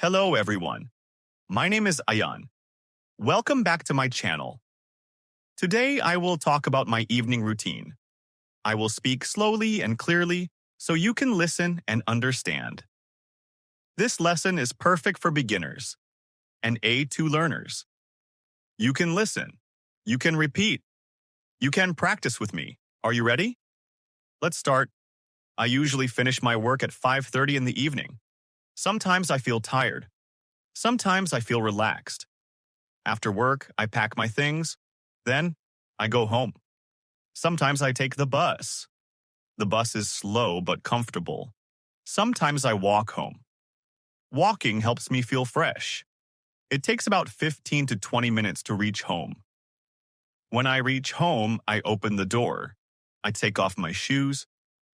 Hello everyone, my name is Ayan. Welcome back to my channel. Today I will talk about my evening routine. I will speak slowly and clearly so you can listen and understand. This lesson is perfect for beginners and A2 learners. You can listen, you can repeat, you can practice with me. Are you ready? Let's start. I usually finish my work at 5:30 in the evening. Sometimes I feel tired. Sometimes I feel relaxed. After work, I pack my things. Then, I go home. Sometimes I take the bus. The bus is slow but comfortable. Sometimes I walk home. Walking helps me feel fresh. It takes about 15 to 20 minutes to reach home. When I reach home, I open the door. I take off my shoes.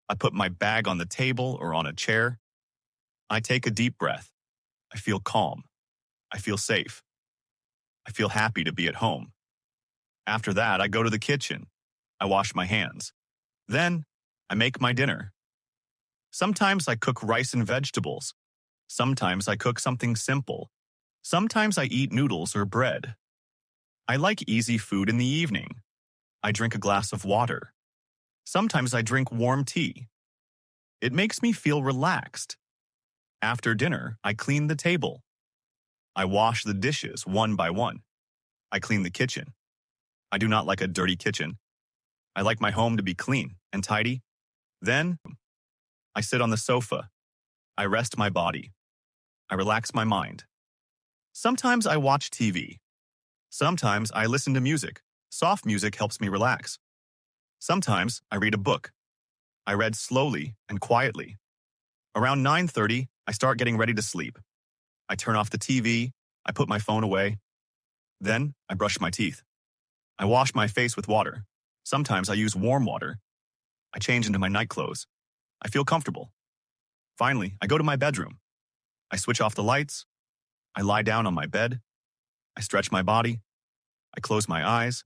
I put my bag on the table or on a chair. I take a deep breath. I feel calm. I feel safe. I feel happy to be at home. After that, I go to the kitchen. I wash my hands. Then, I make my dinner. Sometimes I cook rice and vegetables. Sometimes I cook something simple. Sometimes I eat noodles or bread. I like easy food in the evening. I drink a glass of water. Sometimes I drink warm tea. It makes me feel relaxed. After dinner, I clean the table. I wash the dishes one by one. I clean the kitchen. I do not like a dirty kitchen. I like my home to be clean and tidy. Then, I sit on the sofa. I rest my body. I relax my mind. Sometimes I watch TV. Sometimes I listen to music. Soft music helps me relax. Sometimes I read a book. I read slowly and quietly. Around 9:30, I start getting ready to sleep. I turn off the TV. I put my phone away. Then, I brush my teeth. I wash my face with water. Sometimes I use warm water. I change into my night clothes. I feel comfortable. Finally, I go to my bedroom. I switch off the lights. I lie down on my bed. I stretch my body. I close my eyes.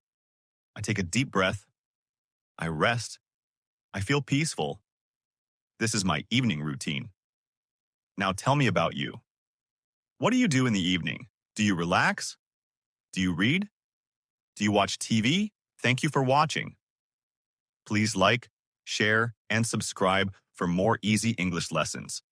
I take a deep breath. I rest. I feel peaceful. This is my evening routine. Now tell me about you. What do you do in the evening? Do you relax? Do you read? Do you watch TV? Thank you for watching. Please like, share, and subscribe for more easy English lessons.